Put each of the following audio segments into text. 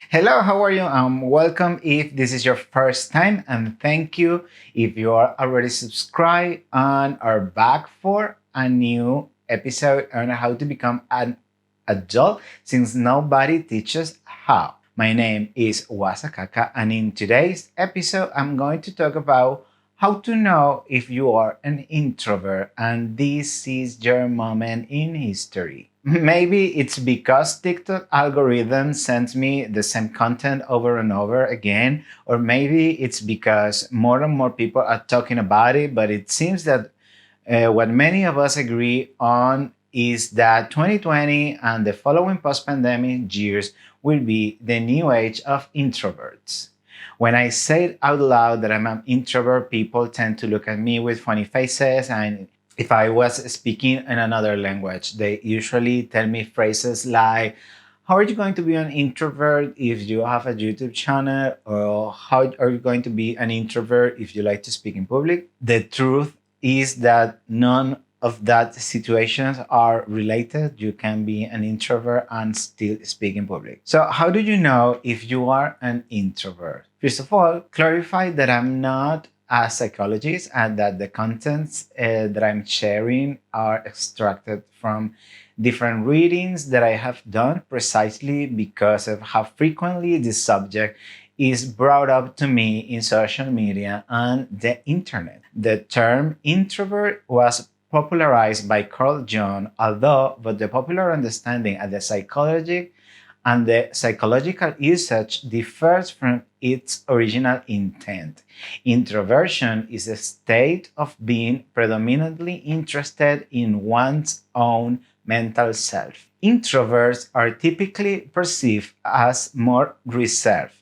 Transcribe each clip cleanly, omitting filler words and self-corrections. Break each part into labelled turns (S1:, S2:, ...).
S1: Hello, how are you? Welcome if this is your first time, and thank you if you are already subscribed and are back for a new episode on how to become an adult since nobody teaches how. My name is Wasakaka, and in today's episode, I'm going to talk about how to know if you are an introvert, and this is your moment in history. Maybe it's because TikTok algorithm sends me the same content over and over again, or maybe it's because more and more people are talking about it, but it seems that what many of us agree on is that 2020 and the following post pandemic years will be the new age of introverts. When I say it out loud that I'm an introvert, people tend to look at me with funny faces. And if I was speaking in another language, they usually tell me phrases like, how are you going to be an introvert if you have a YouTube channel? Or how are you going to be an introvert if you like to speak in public? The truth is that none of that situations are related. You can be an introvert and still speak in public. So how do you know if you are an introvert? First of all, clarify that I'm not a psychologist and that the contents that I'm sharing are extracted from different readings that I have done precisely because of how frequently this subject is brought up to me in social media and the internet. The term introvert was popularized by Carl Jung, although but the popular understanding of the psychology and the psychological usage differs from its original intent. Introversion is a state of being predominantly interested in one's own mental self. Introverts are typically perceived as more reserved.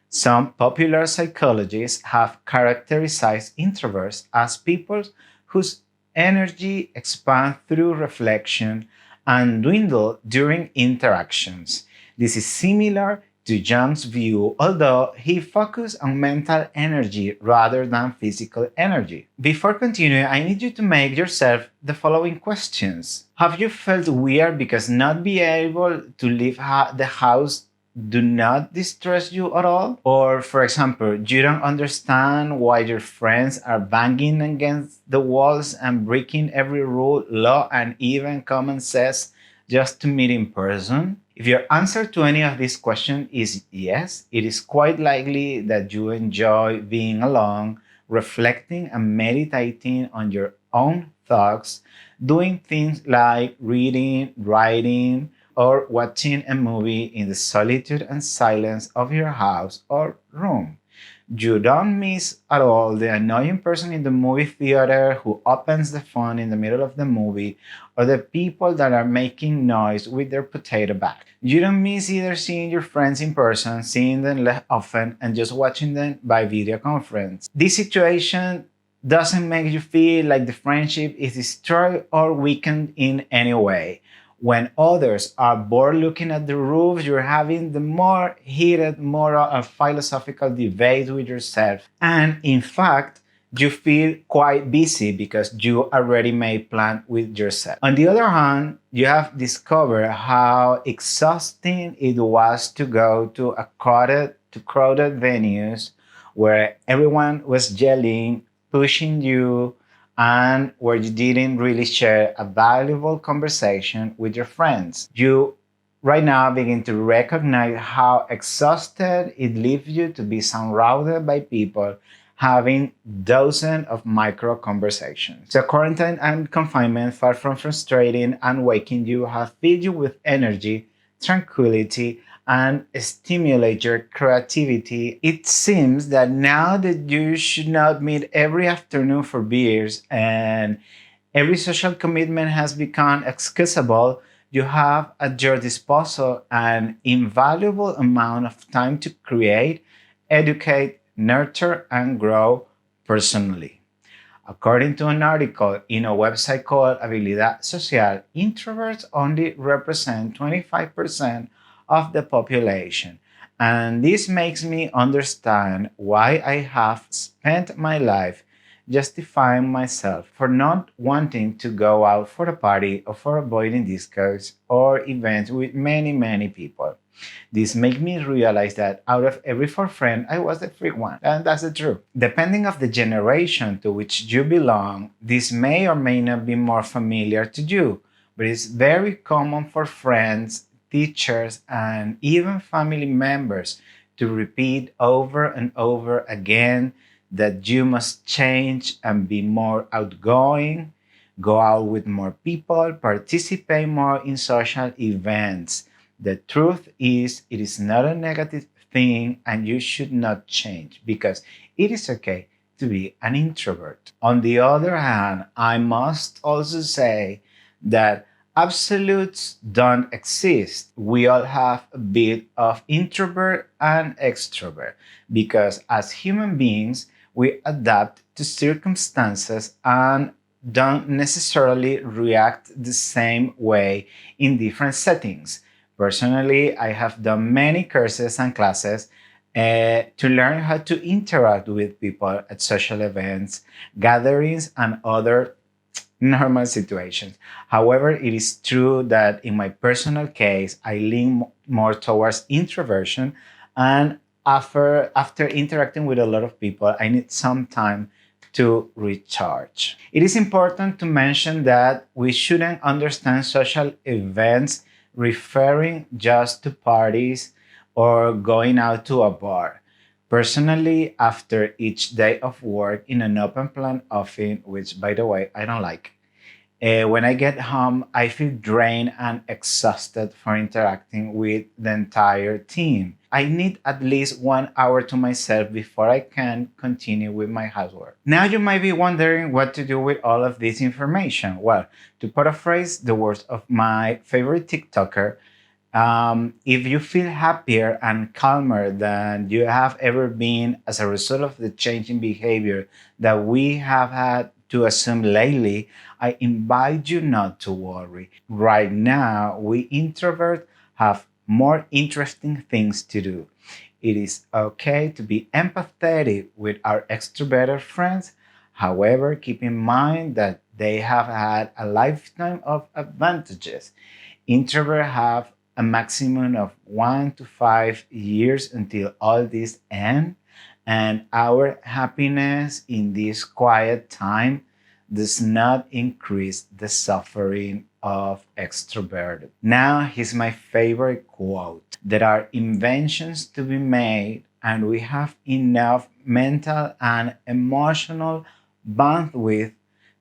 S1: Some popular psychologists have characterized introverts as people whose energy expands through reflection and dwindle during interactions. This is similar to Jung's view, although he focused on mental energy rather than physical energy. Before continuing, I need you to make yourself the following questions. Have you felt weird because not being able to leave the house do not distress you at all? Or, for example, you don't understand why your friends are banging against the walls and breaking every rule, law, and even common sense just to meet in person? If your answer to any of these questions is yes, it is quite likely that you enjoy being alone, reflecting and meditating on your own thoughts, doing things like reading, writing, or watching a movie in the solitude and silence of your house or room. You don't miss at all the annoying person in the movie theater who opens the phone in the middle of the movie or the people that are making noise with their potato bag. You don't miss either seeing your friends in person, seeing them less often, and just watching them by video conference. This situation doesn't make you feel like the friendship is destroyed or weakened in any way. When others are bored looking at the roof, you're having the more heated moral and philosophical debate with yourself. And in fact, you feel quite busy because you already made plans with yourself. On the other hand, you have discovered how exhausting it was to go to crowded venues where everyone was yelling, pushing you, and where you didn't really share a valuable conversation with your friends. You right now begin to recognize how exhausted it leaves you to be surrounded by people having dozens of micro conversations. So quarantine and confinement, far from frustrating and waking you, have filled you with energy, tranquility, and stimulate your creativity. It seems that now that you should not meet every afternoon for beers and every social commitment has become excusable, you have at your disposal an invaluable amount of time to create, educate, nurture, and grow personally. According to an article in a website called Habilidad Social, introverts only represent 25% of the population. And this makes me understand why I have spent my life justifying myself for not wanting to go out for a party or for avoiding discos or events with many, many people. This made me realize that out of every four friends, I was the freak one. And that's the truth. Depending of the generation to which you belong, this may or may not be more familiar to you, but it's very common for friends, teachers, and even family members to repeat over and over again that you must change and be more outgoing, go out with more people, participate more in social events. The truth is, it is not a negative thing and you should not change because it is okay to be an introvert. On the other hand, I must also say that absolutes don't exist. We all have a bit of introvert and extrovert because as human beings, we adapt to circumstances and don't necessarily react the same way in different settings. Personally, I have done many courses and classes to learn how to interact with people at social events, gatherings, and other normal situations. However, it is true that in my personal case, I lean more towards introversion. And after interacting with a lot of people, I need some time to recharge. It is important to mention that we shouldn't understand social events referring just to parties or going out to a bar. Personally, after each day of work in an open plan office, which by the way, I don't like, when I get home, I feel drained and exhausted for interacting with the entire team. I need at least 1 hour to myself before I can continue with my housework. Now, you might be wondering what to do with all of this information. Well, to paraphrase the words of my favorite TikToker, if you feel happier and calmer than you have ever been as a result of the changing behavior that we have had to assume lately, I invite you not to worry. Right now, we introverts have more interesting things to do. It is okay to be empathetic with our extroverted friends. However, keep in mind that they have had a lifetime of advantages. Introverts have a maximum of 1 to 5 years until all this ends, and our happiness in this quiet time does not increase the suffering of extroverted. Now, here's my favorite quote. There are inventions to be made, and we have enough mental and emotional bandwidth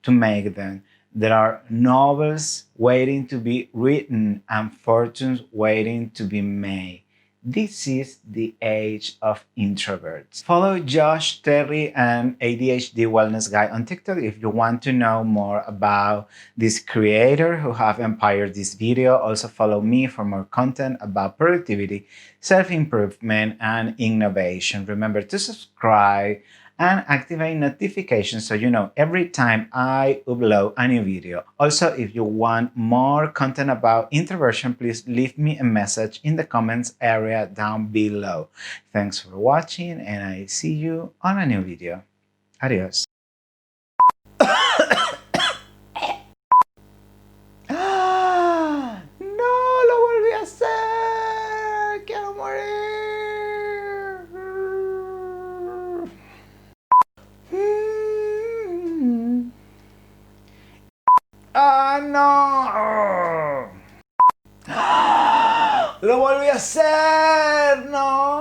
S1: to make them. There are novels waiting to be written and fortunes waiting to be made. This is the age of introverts. Follow Josh Terry and ADHD Wellness Guy on TikTok if you want to know more about this creator who have inspired this video. Also follow me for more content about productivity, self-improvement, and innovation. Remember to subscribe and activate notifications so you know every time I upload a new video. Also, if you want more content about introversion, please leave me a message in the comments area down below. Thanks for watching and I see you on a new video. Adios. ¡No! ¡Lo volví a hacer! ¡Quiero morir! ¡Ah, no! ¡Lo volví a hacer! ¡No!